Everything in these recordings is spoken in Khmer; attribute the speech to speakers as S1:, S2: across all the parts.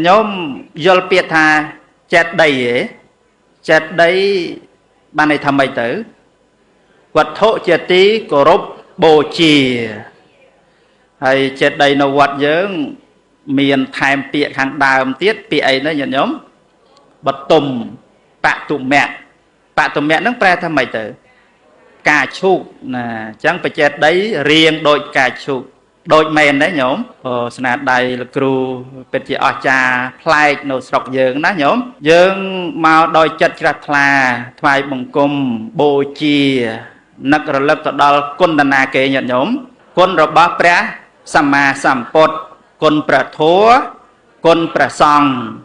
S1: nhóm dồn biệt thà chết đầy ấy chết đầy ban này thầm mày tử vật thô chết tí cổ rốt bồ chì hay chết đầy nó vật dưỡng miền thèm bịa hàng đàm tiết bịa ấy nó nhận nhóm bật tùm bạ tùm mẹ nó pra thầm mày tử cà chụp nè chẳng phải chết đấy riêng đôi cà chụp đôi men đấy nhóm sna đây là cừu bên chị ở cha play nô sọc dương đó nhóm dương mau đôi chất ra thà thoại bằng cung bồ chi nặc rồi lập tập đo quân đàn kê nhận nhóm quân rồi bác pre sama sampot quân pre thua quân pre song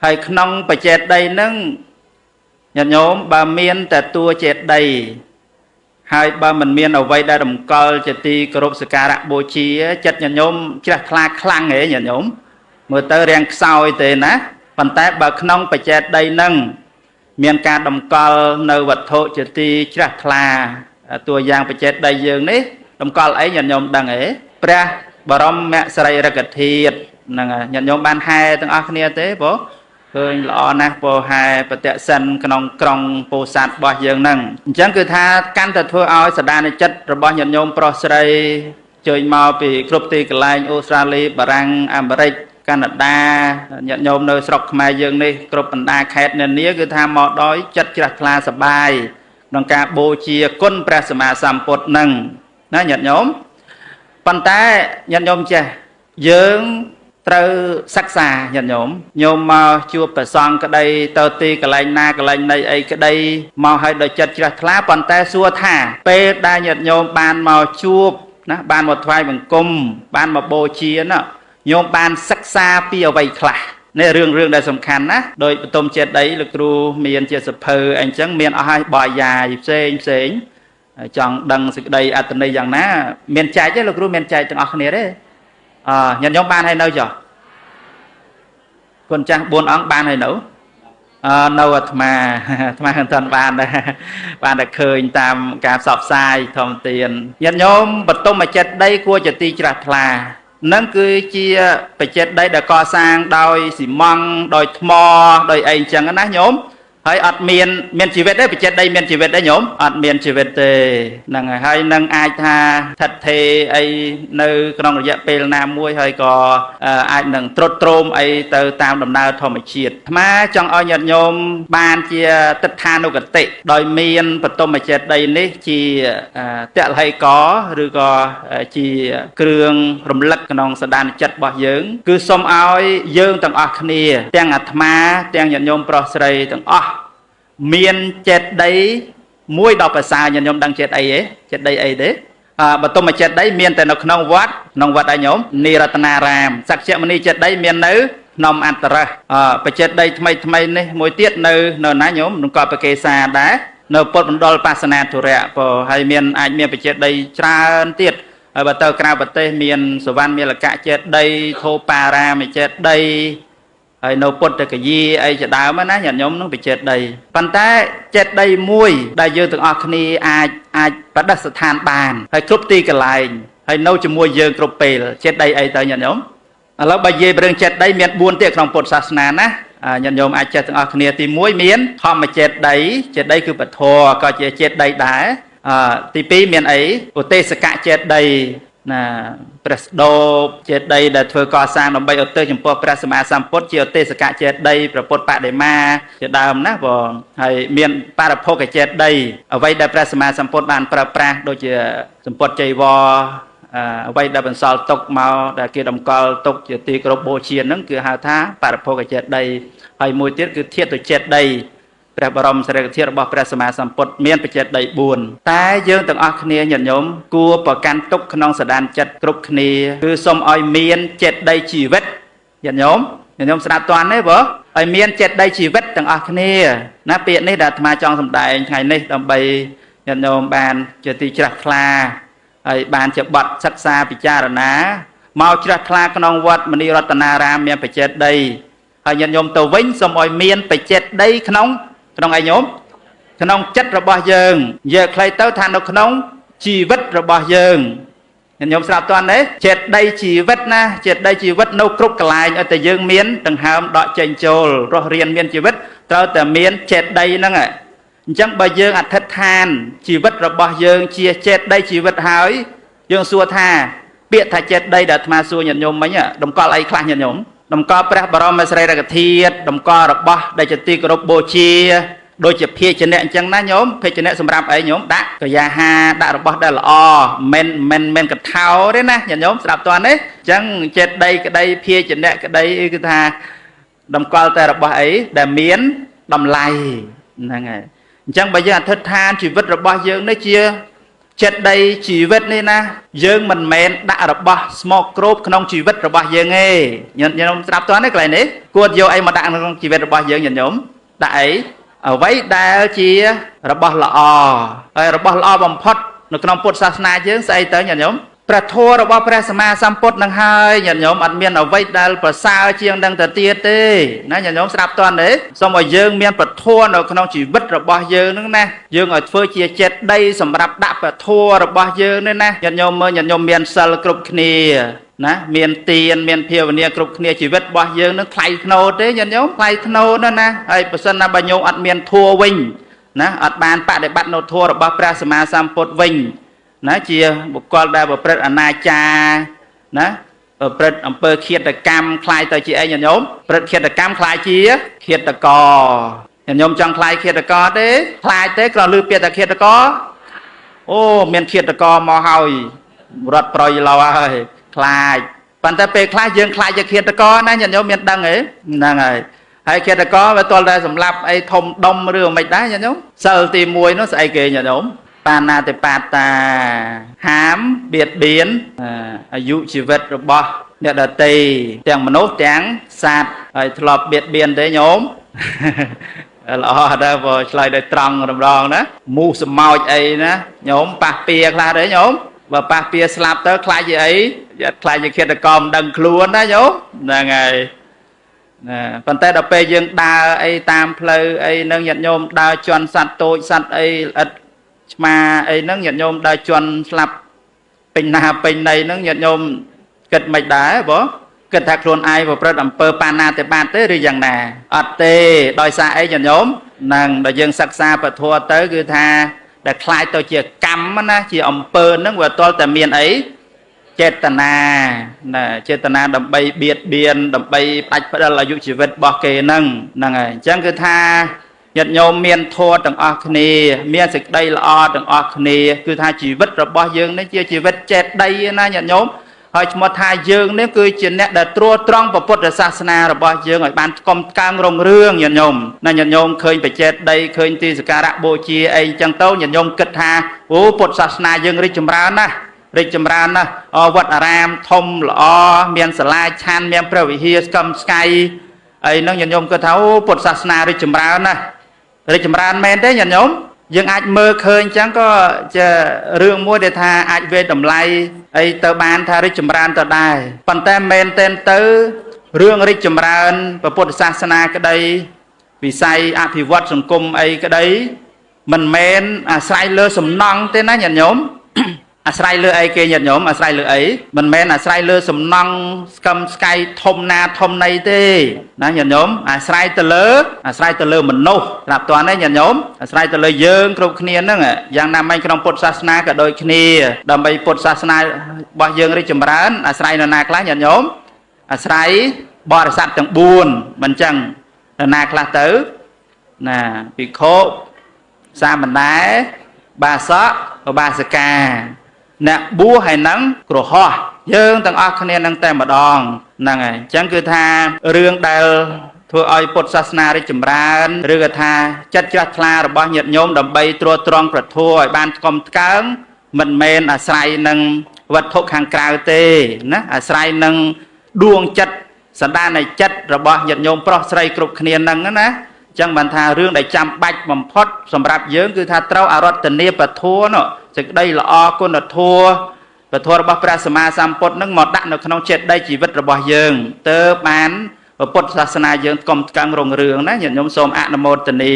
S1: hay nông phải chết đây nâng nhận nhóm bà miên tại tua chết đây hai ba mình miên ở vây đa đồng cơ chỉ ti cột sợi cà bồ chi chất nhận nhóm chất khlang ấy nhận nhóm mới tới riêng sau thì nè phần tay bà nông phải chết đây nâng miên ca đồng cơ nơi vật thô chỉ ti chất tua giang phải chết đây dương đấy đồng cơ ấy nhận nhóm đằng ấy pre bà rom mẹ sợi ra cái thiệt nhận nhóm ban hai từng ác nia thế bố khơi lọ nè bồ hai bờ tẹt sân khung krong bồ sạt bò dương nâng chẳng cứ tha căn thật thưa ao sạt đan chất rồi bò nhận nhôm pro sợi chơi màu bị cướp tì cái line Australia Bang America Canada nhận nhôm nơi sọc mai dương đi cướp bần đa khét nên nia cứ tha mò đói chất chặt là sập bài đồng cả bồ chia quân prasma sampot nâng nó nhận nhôm bàn tay nhận nhôm chưa dương từ sắc xa nhận nhóm mà chua phải xong cái đây tơ ti cái lạnh na cái lạnh này ấy cái đây màu hay đôi chất chặt lá bàn tay xua thả pe đa nhận nhóm bàn màu chua bàn một thoại bằng cung bàn một bồ chia nó nhóm bàn sắc xa pi ở vậy khả nên rương đây sầm khăn á đôi tôm chết đấy lực ru miền chia sập hờ anh chẳng miền ở hai bò dài xén chọn đằng sự đây ở đây rằng ná miền trái chứ lực ru miền trái từng ở này đấy nhận nhóm ban hay nơi giờ con trang buôn ống ban hay nữ nâu mà hình thân ban đã khơi tam cả sọp sai thông tiền nhận nhóm bật tôm mà chết đây cua chật ti chặt là nâng cứ chia phải chết đây đã co sang đôi xì măng đôi mò đôi anh chẳng có ná nhóm hay ọt miền chỉ biết đấy phải chết đây miền chỉ biết đấy nhóm ọt miền chỉ biết tề nâng hay nâng ai tha thật thề ấy nơi trong rộng bề nam muối hay có ai nâng trốt trôm ấy từ tam đồng nào thầm chiết mà trong ở nhật nhóm ban chia tất than đâu cả tệ đòi miền bật tôm mà chết đây nấy chỉ tẹt hay có rồi có chỉ cường rầm lắc trong sân đan chất bỏ dưỡng cứ xôm áo dưỡng tầng ở kia tiếng mà tiếng nhật nhóm pro sray tầng miền chết đấy muối đọcภาษา nhận nhóm đang chết ấy chết đây ấy đấy bà tôi mà chết đấy miền tại nó nông vật ai nhóm Niratanaram sắc chẹt mani chết đấy miền nữ nông antara bà chết đây thay này mỗi tiết nơi ná nhóm nó có bà kê xa đá nơi bột bằng đôi pasana thủ rẹ hay miền ai miền bà chết đây tràn tiết bà tờ krao bà tê miền sổ văn miền là cả chết đây thô para mày chết đây ai nấu bột cái gì ai sẽ đào mà ná nhận nhóm nó bị chết đầy bàn tay chết đầy muối đại dương từng orkney ai bắt đặt than bàn hay cướp ti cái lại hay nấu cho muối dương cướp bể chết đầy ai tới nhận nhómแล้วbây giờ bên chết đầy miền buôn tiệc trong bột sát na ná nhận nhóm ai chết từng orkney thì muối miền không mà chết đầy cứ bật thò có chết đầy đá thì pi miền ấy của tê sẽ cả chết đầy nè presto chết đây là thưa co sang đồng bay ở tây chấm po prasma sampot chiều tây sẽ cả chết đây propot pa để ma chết đàm nè vò hay miền parapo cái chết đây ở vây đại prasma sampot bàn pra đôi chè sampot chạy vò vây đại bản sal tộc màu đại kia đồng cò tộc chè tì cọp chiên nắng cứ hà thá parapo cái chết đây hay mùi tiết cứ thiết tôi chết đâyព្រះបរមសារីរិកធាតុរបស់ព្រះសម្មាសម្ពុទ្ធមានបច្ច័យ4តែយើងទាំងអស់គ្នាញាតិញោមគួរប្រកាន់ទុកក្នុងសដានចិត្តគ្រប់គ្នាគឺសូមឲ្យមានចេតដីជីវិតញាតិញោមស្ដាប់តន់ទេបងឲ្យមានចេតដីជីវិតទាំងអស់គ្នាណាពាក្យនេះដែលអាត្មាចង់សម្ដែងថ្ងៃនេះដើម្បីញាតិញោមបានជាទីជ្រះថ្លាហើយបានជាបទសិក្សាពិចារណាមកជ្រះថ្លាក្នុងវត្តមនីរតនារាមមានបច្ច័យដីហើយញាតិញោមទៅវិញសូមឲ្យមានបច្ច័យដីក្នុងai nhómក្នុងចិត្តរបស់យើងនិយាយខ្លីទៅថានៅក្នុងជីវិតរបស់យើង ញោមស្រាប់តន់ទេចេតដីជីវិតណាចេតដីជីវិតនៅគ្រប់កន្លែងឲ្យតែយើងមានដង្ហើមដកចេញចូលរស់រានមានជីវិតត្រូវតែមានចេតដីហ្នឹងអញ្ចឹងបើយើងអធិដ្ឋានជីវិតរបស់យើងជាចេតដីជីវិតហើយយើងសួរថាពាក្យថាចេតដីដែលអាត្មាសួរញាតិញោមមិញតម្កល់អីខ្លះញាតិញោមតម្កល់ព្រះបរមសារីរិកធាតុតម្កល់របស់ដែលជាទីគោរពបូជាដូចជាភាជនៈអញ្ចឹងណាញោមភាជនៈសម្រាប់អីញោមដាក់កាយាហាដាក់របស់ដែលល្អមិនកថោទេណាញាតិញោមស្ដាប់តើនេះអញ្ចឹងចេតដីក្តីភាជនៈក្តីគឺថាតម្កល់តែរបស់អីដែលមានតម្លៃហ្នឹងហើយអញ្ចឹងបើយើងអធិដ្ឋានជីវិតរបស់យើងនេះជាចិត្តដីជីវិតនេះណាយើងមិនមែនដាក់របស់ស្មោកគ្របក្នុងជីវិតរបស់យើងទេញាតិញោមស្ដាប់តើនេះកន្លែងនេះគួរយកអីមកដាក់ក្នុងជីវិតរបស់យើងញាតិញោមដាក់អីអ្វីដែលជារបស់ល្អហើយរបស់ល្អបំផុតនៅក្នុងពុទ្ធសាសនាយើងស្អីទៅញាតិញោមព្រះធម៌របស់ព្រះសម្មាសម្ពុទ្ធនឹងហើយញាតិញោមអត់មានអ្វីដែលប្រសើរជាងនឹងទៅទៀតទេណាញាតិញោមស្ដាប់តន់ទេសូមឲ្យយើងមានព្រះធម៌នៅក្នុងជីវិតរបស់យើងនឹងណាយើងឲ្យធ្វើជាចេតដីសម្រាប់ដាក់ព្រះធម៌របស់យើងនេះណាញាតិញោមមើលញាតិញោមមានសិលគ្រប់គ្នាណាមានទានមានភាវនាគ្រប់គ្នាជីវិតរបស់យើងនឹងថ្លៃថ្នូរទេញាតិញោមថ្លៃថ្នូរណាហើយបើសិនណាបើញោមអត់មានធម៌វិញណាអត់បានបដិបត្តិនៅធម៌របស់ព្រះសម្មាសម្ពុទ្ធវិញណាជាបុគ្គលដែលប្រព្រឹត្តអនាចារណាប្រព្រឹត្តអំពើឃាតកម្មคล้ายទៅជាអីញាតិញោមប្រព្រឹត្តឃាតកម្មคล้ายជាឃាតករញាតិញោមចង់คล้ายឃាតករទេคล้ายទេគ្រាន់ឮពាក្យថាឃាតករអូមានឃាតករមកហើយរត់ប្រយឡោហើយคล้ายប៉ុន្តែពេលខ្លះយើងคล้ายជាឃាតករណាញាតិញោមមានដឹងទេហ្នឹងហើយឃាតករវាទាល់តែសម្លាប់អីធំដុំឬមិនដែរញាតិញោមសិលទី1នោះស្អីគេញាតិញោមបាណាតិបាតាហាមបៀតបៀនអាយុជីវិតរបស់អ្នកដទៃទាំងមនុស្សទាំងសត្វហើយធ្លាប់បៀតបៀនទេញោមល្អដែរបើឆ្លើយដោយត្រង់រំដងណាមូសសម្ោចអីណាញោមប៉ះពៀខ្លះទេញោមបើប៉ះពៀស្លាប់ទៅខ្លាចជាអីខ្លាចជាឃាតករមិនដឹងខ្លួនណាញោមហ្នឹងហើយណាប៉ុន្តែដល់ពេលយើងដើរអីតាមផ្លូវអីនឹងញាតិញោមដើរជន់សត្វតូចសត្វអីល្អិតឆ្មាអីហ្នឹងញាតិញោមដើរជន់ស្លាប់ពេញណាពេញណីហ្នឹងញាតិញោមគិតមិនដែរបងគិតថាខ្លួនឯងប្រព្រឹត្តអំពើបាណាតិបាតទេឬយ៉ាងណាអត់ទេដោយសារអីញាតិញោមហ្នឹងដល់យើងសិក្សាពធទៅគឺថាដែលខ្លាចទៅជាកម្មណាជាអំពើហ្នឹងវាតលតែមានអីចេតនាណាចេតនាដើម្បីបៀតបៀនដើម្បីផ្ដាច់ផ្ដាល់អាយុជីវិតរបស់គេហ្នឹងហ្នឹងហើយអញ្ចឹងគឺថាញាតិញោមមានធម៌ទាំងអស់គ្នាមានសេចក្តីល្អទាំងអស់គ្នាគឺថាជីវិតរបស់យើងនេះជាជីវិតចេតដីណាញាតិញោមហើយឈ្មោះថាយើងនេះគឺជាអ្នកដែលត្រួតត្រងពុទ្ធសាសនារបស់យើងឲ្យបានកុំកើងរុងរឿងញាតិញោមណាញាតិញោមឃើញបច្ចេតដីឃើញទីសក្ការៈបូជាអីចឹងទៅញាតិញោមគិតថាអូពុទ្ធសាសនាយើងរីកចម្រើនណាស់រីកចម្រើនណាស់វត្តអារាមធំល្អមានសាលាឆាន់មានព្រះវិហារស្កឹមស្កៃអីហ្នឹងញាតិញោមគិតថាអូពុទ្ធសាសនារីកចម្រើនណាស់រីកចម្រើនមែនទេញាតិញោមយើងអាចមើលឃើញចឹងក៏ជារឿងមួយដែលថាអាចវេតម្លៃអីទៅបានថារីកចម្រើនទៅដែរប៉ុន្តែមែនទែនទៅរឿងរីកចម្រើនពុទ្ធសាសនាក្តីវិស័យអភិវឌ្ឍសង្គមអីក្តីមិនមែនអាស្រ័យលើសំណង់ទេណាញាតិញោមអាស្រ័យលើអីគេញាតិញោមអាស្រ័យលើអីមិនមែនអាស្រ័យលើសំណង់ស្កឹមស្កៃធំណាធំណីទេណាញាតិញោមអាស្រ័យទៅលើមនុស្សស្រាប់តើនេះញាតិញោមអាស្រ័យទៅលើយើងគ្រប់គ្នាហ្នឹងយ៉ាងណាមិញក្នុងពុទ្ធសាសនាក៏ដូចគ្នាដើម្បីពុទ្ធសាសនារបស់យើងរីកចម្រើនអាស្រ័យនរណាខ្លះញាតិញោមអាស្រ័យបរិស័ទទាំង4មិនចឹងនរណាខ្លះទៅណាភិក្ខុសាមណេរបាសកឧបាសិកាអ្នកបួសហើយនឹងគ្រហស្ថយើងទាំងអស់គ្នានឹងតែម្ដងហ្នឹងហើយអញ្ចឹងគឺថារឿងដែលធ្វើឲ្យពុទ្ធសាសនារីកចម្រើនឬក៏ថាចិត្តជ្រះថ្លារបស់ញាតិញោមដើម្បីត្រួតត្រងប្រធัวឲ្យបានស្គមស្កើងមិនមែនអាស្រ័យនឹងវត្ថុខាងក្រៅទេណាអាស្រ័យនឹងដួងចិត្តសន្តាននៃចិត្តរបស់ញាតិញោមប្រុសស្រីគ្រប់គ្នាហ្នឹងណាអញ្ចឹងបានថារឿងដែលចាំបាច់បំផុតសម្រាប់យើងគឺថាត្រូវអរតនីពធัวនោះសេចក្តីល្អគុណធម៌ពធរបស់ព្រះសម្មាសម្ពុទ្ធនឹងមកដាក់នៅក្នុងចេតដីជីវិតរបស់យើងទើបបានពុទ្ធសាសនាយើងកុំស្កឹងរុងរឿងណាញាតិញោមសូមអនុមោទនា